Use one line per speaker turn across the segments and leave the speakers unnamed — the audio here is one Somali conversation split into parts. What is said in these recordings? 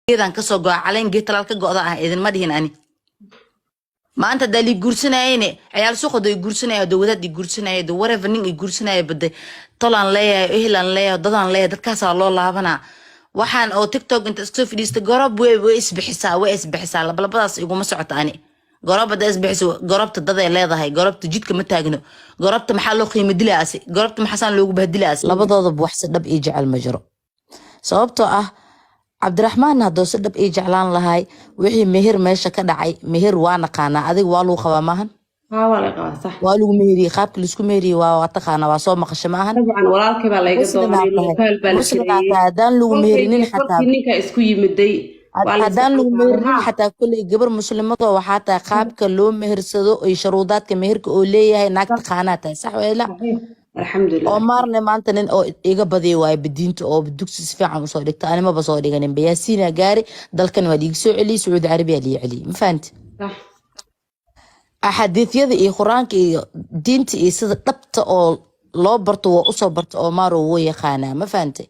geedaan kasoo go'a caleen geed talaal ka go'da ah idinma dhihin ani maanta dali guursanayeen ciyaal suuqada guursanaya dawladda guursanaya whatever nin guursanaya baday tolan leeyahay ehlan leeyahay dadan leeyahay dadkaas loo laabana waxaan oo TikTok inta iska fidhiista gorab way isbixisaa labalabadaas iguma socoto ani gorabada isbixiso gorabta dad ay leedahay gorabta jidka ma taagno gorabta maxaa loo qiimo dilaasi gorabta maxaan loogu bahdilaasi labadooda wax si dhab ii jecel ma jiro sababtoo ah Cabdiraxmaan hadoo si dhab ii jeclaan lahay wixii meher meesha ka dhacay meher waa naqaana adig waa lagu qabaa maahan
waa la qabaa sax
waa lagu meheriyay qaabka la isku meheriyay waa taqaana waa soo maqashay maahan
طبعا walaalkay baa laga doonay local baa la
sheegay hadaan lagu meherinin xataa
ninka isku yimiday
hadaan lagu meherinin xataa kulay gabar muslimada waxaa taa qaabka loo mehersado iyo shuruudaadka meherka oo leeyahay naagta qaanata sax weela
alxamdulillah
oo maarne maanta nin oo iga badiyay way badiinta oo dugsi si fiican u soo dhigta anima ba soo dhiganin bayaasiina gaari dalkan waa dhiig soo celi Saudi Arabia li celi ma fahanti axaadiisyada iyo quraanka iyo diinta iyo sida dhabta oo loo barto waa u soo barto oo maaro way yaqaana ma fahanti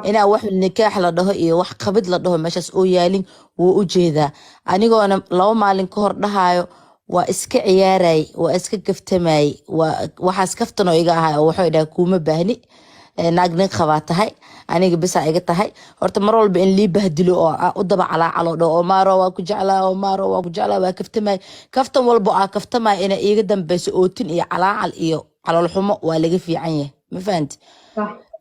ina wax nikaax la dhaho iyo wax qabid la dhaho meeshas oo yaalin wuu u jeedaa anigoona 2 maalin ka hor dhahayo waa iska ciyaaray waa iska kaftamay waxaas kaftano iga ahay oo wuxuu idhaa kuma baahni naagna qabaa tahay aniga bisa iga tahay horta mar walba in lii bahdilo oo u daba calaacalo dho oo maaro waa ku jeclaa oo maaro waa ku jeclaa waa kaftamay kaftan walba kaftamay ina iga dambayso ootin iyo calaacal iyo calool xumo waa laga fiican yahay ma fahanti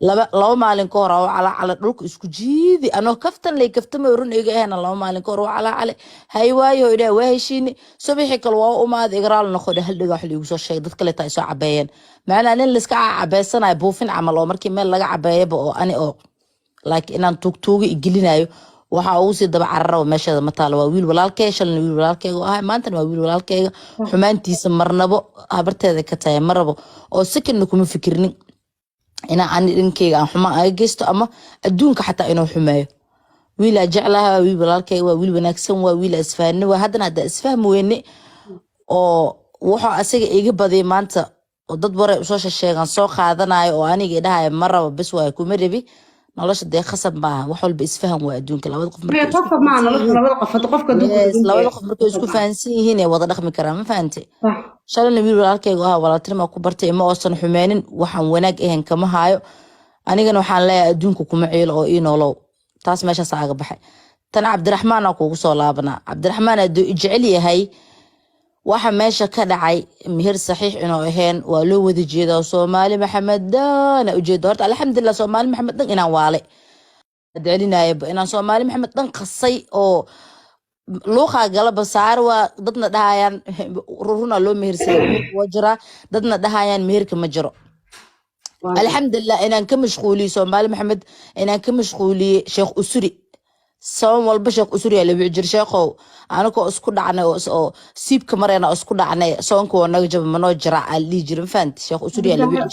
laba maalin ka hor oo calaacal dhulka isku jiidi anoo kaftan lay kaftamay run iga ahna laba maalin ka hor oo calaacal hay waayo idhaa waa heshiini subaxi kale waa umaad igraal noqdo hal dhiga wax liigu soo sheegay dad kale taay soo cabeeyeen macna nin la iska cabeysanaay buufin camal oo markii meel laga cabeeyaba oo ani oo like inaan tuugtuuga igilinayo waxa uu si daba cararo meeshada ma taalo waa wiil walaalkay shalna wiil walaalkayga ah maanta waa wiil walaalkayga xumaantiisa marnabo habarteeda ka taay marabo oo sakin kuma fikirnin ina ani dhinkayga aan xuma ay geysto ama adduunka xataa inuu xumeeyo wiil jeclaha wiil walaalkayga waa wiil wanaagsan waa wiil isfahanna waa haddana hada isfaham weyne oo waxa asaga iga baday maanta oo dad bare soo sheegan soo qaadanayo oo aniga dhahay maraba bas waa kuma rabi nolosha de khasab ma wax walba isfaham waa adduunka labada qof
markay qofka ma nolosha labada qof
markay isku fahansan yihiin wada dhaqmi karaan ma fahanti shalana wiil walaalkayga walaaltinimo ku bartay ma oosan xumeenin waxaan wanaag ahayn kama haayo anigana waxaan leeyahay adduunka kuma ciilo oo ii noolow taas meeshaas aaga baxay tan Cabdiraxmaan aan kugu soo laabana Cabdiraxmaan adoo jecel yahay waxa meesha ka dhacay meher saxiix inoo ahayn waa loo wada jeedaa Soomaali Maxamed dana u jeedo horta alxamdulillah Soomaali Maxamed dan inaan waale dadcelinaayo inaan Soomaali Maxamed dan qasay oo luuqa galaba saar waa dadna dhahayaan ruruna loo mehersaday wajra dadna dhahayaan meherka ma jiro alxamdulillah inaan ka mashquuliyo Soomaali Maxamed inaan ka mashquuliyo Sheekh Usuri سوام والبشق أسرية اللي بيجر شيخو أنا كو أسكت عنه أو سيب كمرة أسكت عنه سوام كو نجيب مناجرة اللي جرم فانت شيخ أسرية اللي بيجر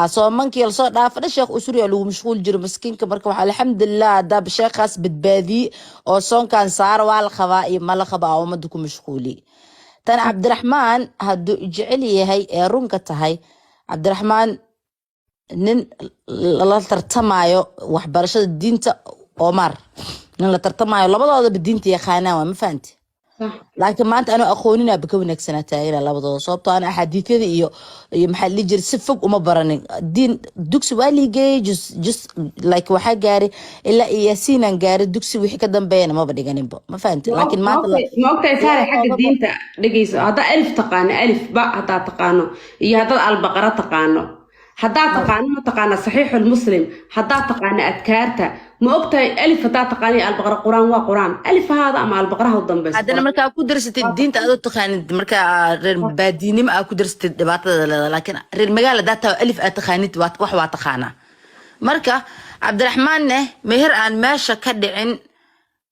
سوام من كيل صار دافع الشيخ أسرية اللي مشغول جرم مسكين كبركم الحمد لله ده بشيخ خاص بتبادي أو سوام كان صار والخبائي ما لخبا أو ما دكم مشغولي تنا عبد الرحمن هدو جعلي هاي رونكة هاي عبد الرحمن nin la tartamayo waxbarashada diinta Omar nin la tartamayo labadooda diinta yaqaanaa waa ma fahanti laakiin maanta anu aqoonina baka wanaagsanaa ila labadooda sababtoo aan xadiisyada iyo maxalli jir si fog uma baranin diin dugsi waaligay just like waxa gaari ila yaasiinan gaari dugsi wixii ka dambeeyana ma badhiganinba ma fahanti laakiin maanta
ma ogtahay saare xagga diinta dhageyso hada alif taqaan alif ba hada taqaano iyo hada al-baqara taqaano هدا تقانا صحيح المسلم هدا تقانا أذكارته ما أكتر ألف هدا تقاني البقرة قرآن وقرآن ألف هذا أما البقرة هو الضم بس
هذا مركا أكو درست الدين تأذو تقاني مركا باديني ما أكو درست الدبات لكن المجال ده ألف أتقاني وحوا تقانا مركا عبد الرحمن نه مهر عن ماشى كدعين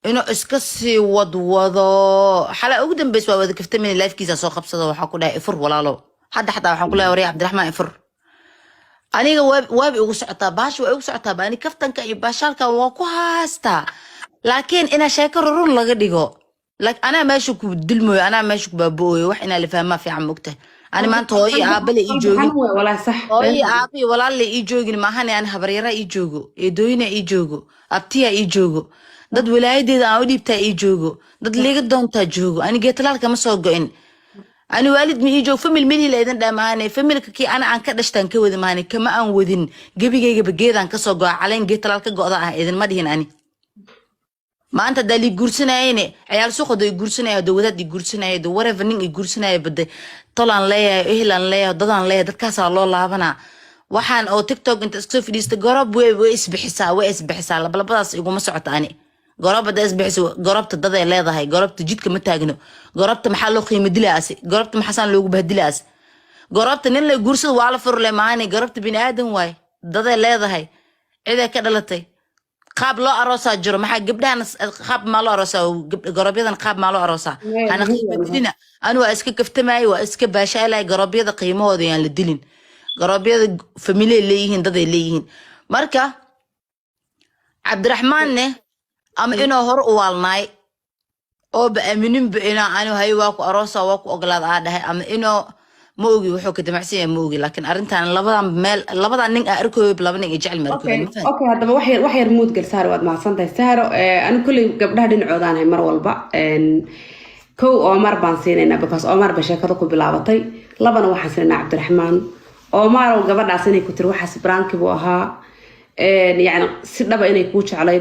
إنه إسكسي وضو حلا أقدم بس وذا كفت من اللايف كيسة سو خبصة وحقولها إفر ولا لو حتى وحقولها وري عبد الرحمن إفر أنا وابي وسعتها باش وسعتها باني كفتن كأي باشارك وكوهاستا لكن أنا شاكر رون لقديقو لك أنا ماشوك بالدلمو أنا ماشوك بابوي وحنا اللي فهمها في عمكته أنا ما أنت هوي أبلي إيجوجين
ولا صح
هوي أبي ولا اللي إيجوجين ما هني أنا هبريرة إيجوجو إدوينا إيجوجو أبتيا إيجوجو dad walaayadeyda aan u dhiibtaa ii joogo dad liiga doontaa joogo ani geetalaalka ma soo go'in ani waalid ma ii joog famil mili la idin dhamaanay familka kii ana aan ka dhashtaan ka wadi maanay kama aan wadin gebigayga bageedaan ka soo go'a caleen geetalaalka go'da ah idin ma dhihin ani maanta dali guursanayeen ciyaal suuqada ay guursanayeen dawladda ay guursanayeen whatever nin ay guursanayeen baday tolan leeyahay ehlan leeyahay dadaan leeyahay dadkaas loo laabanaa waxaan oo TikTok inta iska fidhiista gorob way isbixisaa labalabadaas iguma socoto ani gorobta isbixiso gorobta dad ay leedahay gorobta jidka ma taagno gorobta maxaa loo qiimo dilaasi gorobta maxaa loogu bahdilaas gorobta nin la guursado waa la furle maani gorobta bini aadan waay dad ay leedahay cid ay ka dhalatay qaab loo aroosaa jiro maxaa gabdhahan qaab ma loo aroosaa gorobyadan qaab ma loo aroosaa ana qiimo dilina anu waa iska kaftamay waa iska baashaylay gorobyada qiimahooda yaan la dilin gorobyada family leeyihiin dad ay leeyihiin marka Cabdiraxmaan ne ama inoo hor u waalnaay oo ba aaminin ba inaa anu hay waa ku aroosa waa ku ogolaad aa dhahay ama inoo ma ogi wuxuu ka damacsan yahay ma ogi laakiin arrintan labadan nin aan arkooyo laba nin jecel markooda
okay hadaba wax yar mood gal saar waad mahadsantahay saaro anu kulli gabdhaha dhinacoodan hay mar walba kow Omar baan siinayna because Omar ba sheekada ku bilaabatay labana waxaan siinayna Cabdiraxmaan Omar oo gabadhaas inay ku tir waxaas branki buu ahaa يعني سيدنا إني كوتش على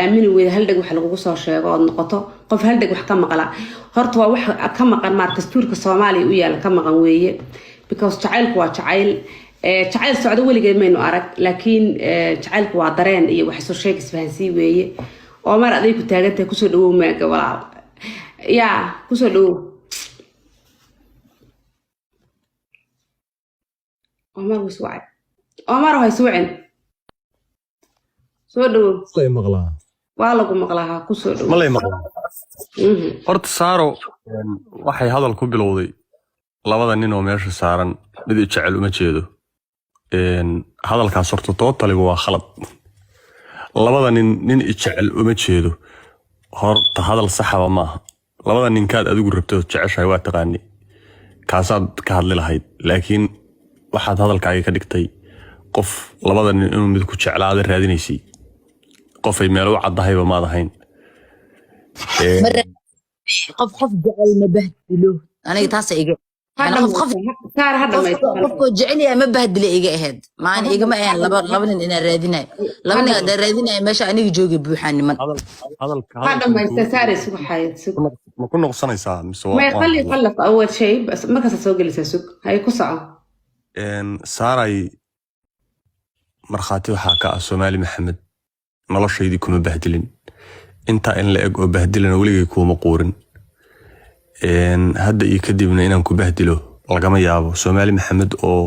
أمين وهالدق وح لغو صار شيء قاد نقطة قف هالدق وح كم مقلة هرتوا وح كم مقل ماركز تورك الصومالي ويا كم مقل ويا because تعال كوا تعال السعودية اللي جاي منه أرك لكن تعال كوا درين إيه وحسوا شيء اسمه ويا وما رأيي كنت هجت كسر ما قبل يا كسر عمر وسوعد عمر هاي سوعن سودو
ملي مقلها
والله مقلها كسودو
ملي مقلها horta saaro waxay hadal ku bilowday labada nin oo meesha saaran mid jecel uma jeedo hadalkaas horta tootaliga waa khalad labada nin jecel uma jeedo horta hadal saxaba maaha labada ninkaad adigu rabto jeceshahay waa taqaani kaasaad ka hadli lahayd laakiin waxaad hadalkaaga ka dhigtay qof labada nin inuu mid ku jeclaada raadinaysay qof ay meel u cadahayba maad ahayn
qof jecel ma bahdilo aniga taas iga qofko jecel yahay ma bahdilo iga ahayd maana igama ahayn laba nin inaan raadinayo laba nin aan raadinayo meesha aniga jooga buuxaan niman
هذا ما يستساري سوق حياة سوق
ma ku noqsanaysaa mise
ما يخلي يخلص أول شيء بس ما كسر سوق اللي سوق هاي قصعة
saaray markhaati waxaa ka ah Soomaali Maxamed noloshaydii kuma bahdilin inta in la eg oo bahdilana weligay kuma quurin hadda iyo kadibna inaan ku bahdilo lagama yaabo Soomaali Maxamed oo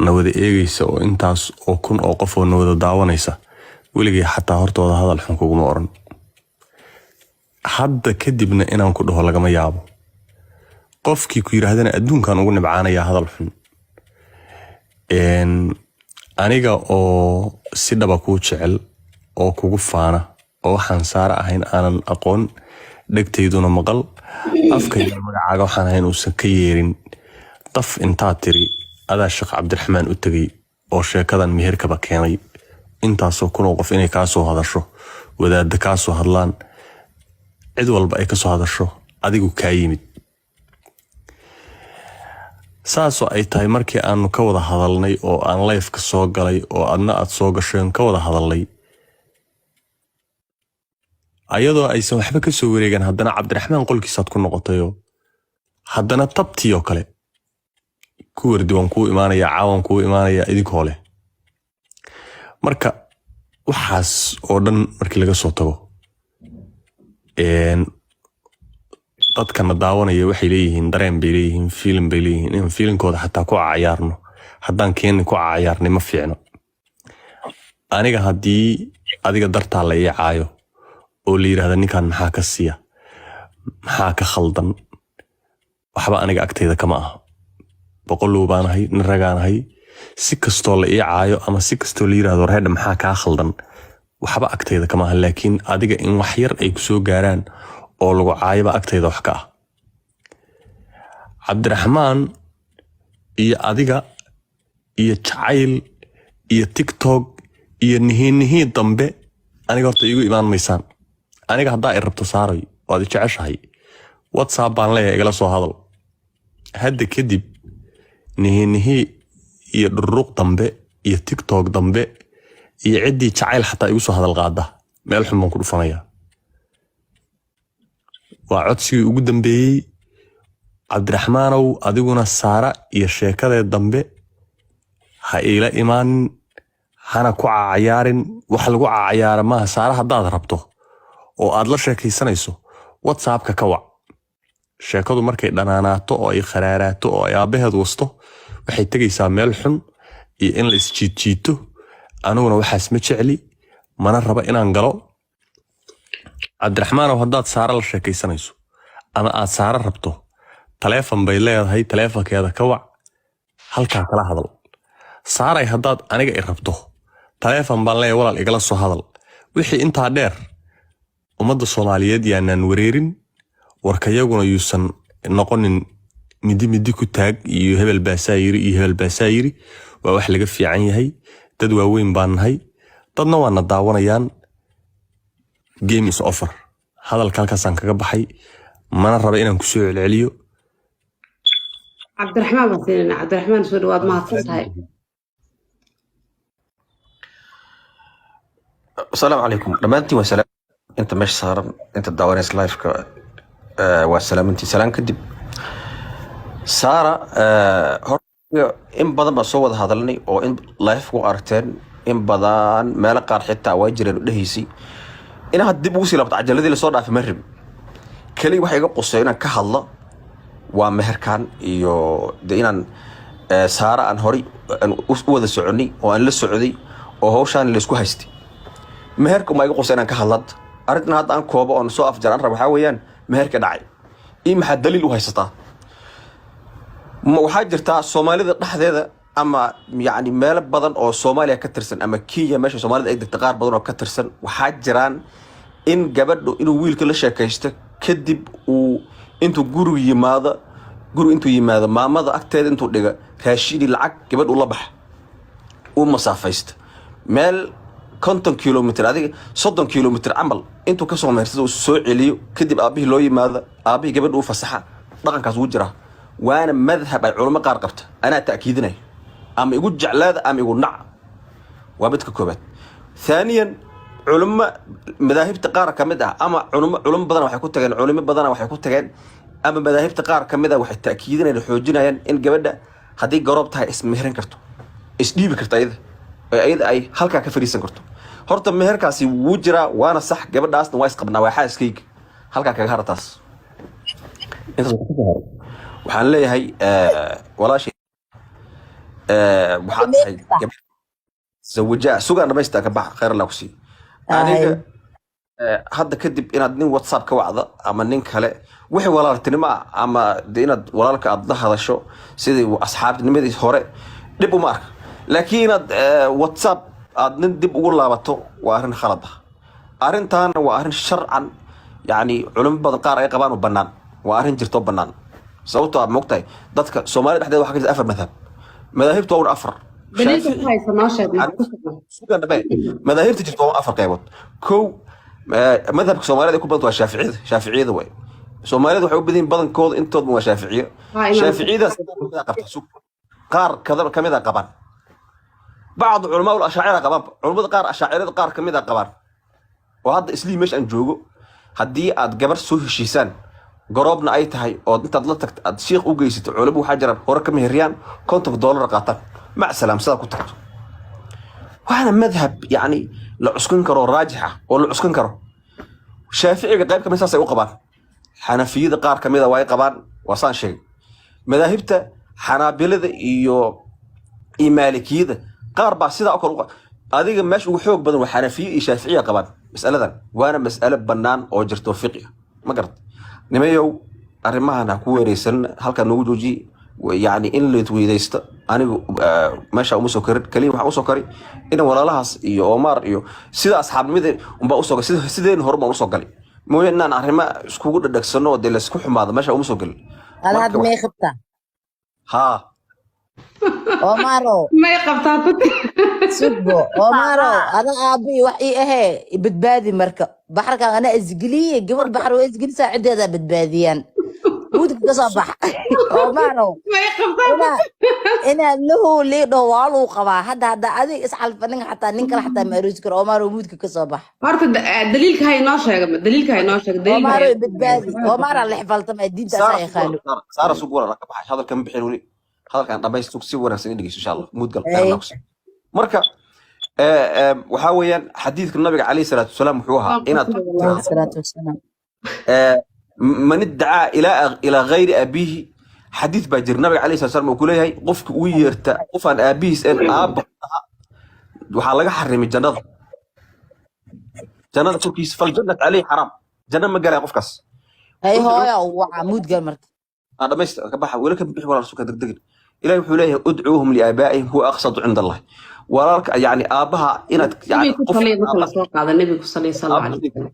nawada eegaysa oo intaas oo kun oo qof oo nawada daawanaysa weligay xataa hortooda hadal xun kuguma oran hadda kadibna inaan ku dhaho lagama yaabo qofkii ku yiraahdana adduunkan ugu nibcaanaya hadal xun aniga oo si dhaba ku jecel oo kugu faana oo waxaan saar ahayn aanan aqoon dhagtayduna maqal afkayga magacaaga waxaan ahayn uusan ka yeerin qaf intaa tiri adaa Sheekh Cabdiraxmaan u tagay oo sheekadan meherkaba keenay intaasoo kun oo qof inay ka soo hadasho wadaad ka soo hadlaan cid walba ay ka soo hadasho adigu ka yimid saaso ay tahay markii aanu ka wada hadalnay oo aan live ka soo galay oo adna aad soo gasheen ka wada hadalnay ayadoo aysan waxba ka soo wareegan haddana Cabdiraxmaan qolkiisaad ku noqotayo haddana tabtiyo kale ku wardiwan ku imaanaya caawan ku imaanaya idinkoo leh marka waxaas oo dhan markii laga soo tago dadkana daawanaya waxay leeyihiin dareen bay leeyihiin film bay leeyihiin in filimkooda xataa ku cayaarno haddaan keenni ku cayaarnay ma fiicno aniga haddii adiga dartaa la ii caayo oo la yiraahdo ninkan maxaa ka siiya maxaa ka khaldan waxba aniga agteyda kama aha boqolow baan ahay nin ragaan ahay si kastoo la ii caayo ama si kastoo la yiraahdo reedha maxaa kaa khaldan waxba agteyda kama aha laakiin adiga in wax yar ay ku soo gaaraan oo lagu caayaba agteyda wax ka ah Cabdiraxmaan iyo adiga iyo jacayl iyo tiktok iyo nihiin dambe aniga horta igu imaan maysaan. aniga haddaa i rabto saaray waad i jeceshahay whatsapp baan leeyahay igala soo hadal. hadda kadib nihiin iyo dhururuq dambe iyo tiktok dambe iyo ciddii jacayl xataa igu soo hadal qaada meel xun baan ku dhufanayaa. waa codsigii ugu dambeeyey. cabdiraxmaanow adiguna saara iyo sheekadee dambe ha iila imaanin, hana ku cayaarin. wax lagu cayaara maaha. saara haddaad rabto oo aad la sheekaysanayso whatsappka ka wac. sheekadu markay dhanaanaato oo ay kharaaraato oo ay aabbaheed wasto waxay tegaysaa meel xun iyo in la isjiidjiito. aniguna waxaas ma jecli, mana raba inaan galo. cabdiraxmaanow haddaad saara la sheekaysanayso ama aad saara rabto taleefon bay leedahay, taleefonkeeda ka wac, halkaa kala hadal. saaray haddaad aniga i rabto taleefon baan leeyahay walaal igala soo hadal. wixii intaa dheer ummadda Soomaaliyeed yaanaan wareerin, warkayaguna yuusan noqonin midi ku taag iyo hebel baasaayiri iyo hebel baasaayiri. waa wax laga fiican yahay. dad waaweyn baan nahay, dadna waana daawanayaan. game is offer. hadalka halkaasaan kaga baxay, mana raba inaan kusoo celceliyo.
cabdiraxmaan baan siinayna. cabdiraxmaan soo dhawaad mahadsan tahay.
السلام عليكم دمانتي وسلام. انت مش صار انت داوريس لايف وسلام انت سلام كدب سارة ان بدن با سو wada hadalnay oo in live ku aragteen in badan meel qaar xitaa way jireen dhahiisi ina had dib ugu sii labta cajaladii la soo dhaafay marib kali waxa iga qosay inaan ka hadlo waa meherkan iyo inaan Saara aan hori u wada soconay oo aan la socday oo hawshan la isku haystay. meherku ma iga qosay inaan ka hadlad arintan hadda aan koobo oo soo afjaraan rabo waxa weeyaan meherka dhacay in maxaa daliil u haysataa. ma waxaa jirtaa Soomaalida dhaxdeeda ama yani meel badan oo Soomaaliya ka tirsan ama Kenya meesha Soomaalida ay degto qaar badan oo ka tirsan waxaa jiraan in gabadhu inuu wiilka la sheekaysto kadib uu intuu guriga yimaado maamada agteeda intuu dhiga raashidi lacag gabadhu la bax uu masaafaysto meel 50 kilomitir adiga 30 kilomitir amal intuu ka soo meersado soo celiyo kadib aabihii loo yimaado aabihii gabadhu u fasaxa dhaqankaas uu jira وانا مذهب العلماء قار قبته انا تاكيدنا ام يقول جعلاد ام يقول نع وابدك كوبات. ثانيا علماء مذاهب تقار كمدها اما علماء بدنا waxay ku tageen علماء بدنا waxay ku tageen ama مذاهب تقار كمدها waxay taakiidinayaan xoojinayaan in gabadha hadii garoob tahay is meherin karto is dhiibi karto ayada ay halka ka fariisan karto. horta meherkaasi wuu jira waana sax gabadhaasna waa is qabnaa waa xaaskayga halka kaga hartaas inta waxaan leeyahay walaashay waxaan tahay zawjaa sugan dhamaysta ka bax khayr la ku sii aniga hadda kadib inaad nin WhatsApp ka wacdo ama nin kale wixii walaaltinimo ama inaad walaalka aad la hadasho sidii asxaabnimadii hore dib uma arka laakiin aad WhatsApp aad nin dib ugu laabato waa arrin khalad ah. arrintan waa arrin sharcan yani culimo badan qaar ay qabaan oo banaan waa arrin jirto banaan sababtoo ah moogtahay dadka Soomaalida dhexdeeda waxa ka jira afar madhab. madaahibtu waa afar
daliilka ku haysa noo sheeg
sugan dhabe madaahibta jirto waa afar qaybood. kow madhabka Soomaalida ku badan waa Shaafiiciyada way. Soomaalida waxay u badan badankooda intooda waa Shaaficiyo. Shaaficiyada sidoo qabta suuq qaar kamida qabaan بعض علماء الأشاعرة قبان علماء قار أشاعرة قار كميدا قبان وهذا إسلام مش أنجوجو هدي أتجبر سوه الشيسان قرابنا أي تهاي أو أنت طلعتك الشيخ أوجيست علماء حجر وركم هريان كنت في $1 قاطر مع السلامة صدق كنت وهذا مذهب يعني لعسكن كرو راجحة ولا عسكن كرو شافعي قريب كم ساسة وقبان حنفية قار كميدا واي قبان وصان شيء مذاهبته حنابلة إيو مالكية قار بسيطة أكل هذه مش وحوق بدن وحنفية شافعية قبان مسألة ذن وأنا مسألة بنان أو جر توفيقية ما قرت نميو أرمها أنا كويريسن هل كان وجوجي يعني إن اللي تويديست أنا ماشى ومسكر كليم ومسكري إنه ولا لهاس إيو عمر إيو سيدا أصحاب مدة وبأوسك سيدين هرب ومسكري مو إن أنا أرمها سكوت دكسنو دلسكوح ماذا ماشى ومسكر
هذا ما يخبطه
ها
Omaro
ما يقبطات
سبو Omaro أنا أبي وحي إيه بتبادي مركب بحر كان أنا إزجلية قبل بحر وإزجلي ساعد هذا بتباديان مودك تصبح Omaro
ما يقبطات
أنا له ليه دوالو قبا هذا أدي إسحال فنين حتى نكر حتى ما يروسكر Omaro مودك تصبح
horta daliilka ha inoo sheega daliilka ha inoo sheega daliilka
Omaro بتبادي Omaro اللي حفلت ما الدين تساي خالو
سارة سوق ولا ركب حاجة هذا كم بحلولي هذا كان ربي سوق سوى رأسي إن شاء الله مود قلب
أي
نقص مركب وحاويا حديث النبي عليه الصلاة والسلام وحوها إن
عليه الصلاة والسلام
من ادعى إلى غير أبيه حديث باجر النبي عليه الصلاة والسلام وكل هي قفك ويرتا قفان أبيس إن أب وحلاقة حرم الجنة جنة تركيس فالجنة عليه حرام جنة ما قال قفكس
هاي هاي وعمود قال مركب
هذا ما يستقبح ولكن بيح ولا رسولك دقدق إلهي وحوليه ادعوهم لآبائهم هو أقصد عند الله ولك يعني آبها إن يعني
nabiga ku saliya marka la soo qaado nabiga ku saliya sallallahu alayhi wasallam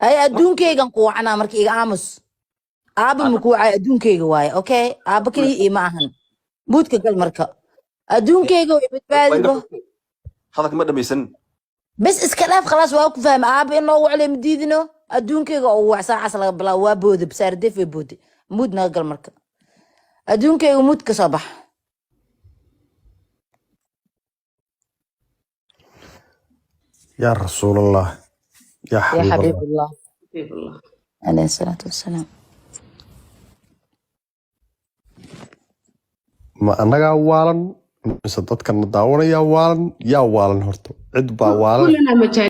هاي أدونكيغان قوعنا مركي إيغا آمس آبا مكوعي أدونكيغا واي أوكي آبا كلي إيه معهن مودك قال مركب أدونكيغا ويبتبادي به
هذا كما دم يسن
بس اسكلاف خلاص واكو فاهم آبا إنه وعلي مديدنو أدونكيغا أو ساعة سلا بلا وابود بسار دفي بودي مودنا قال مركب أدونكيغا مودك صباح
يا رسول الله يا
يا
حبيب
حبيب
الله
الله
حبيب الله
عليه الصلاة والسلام
ما أنا waalan mise dadkan daawanaya waalan yaa waalan horto cid baa waalan
كلنا مجانين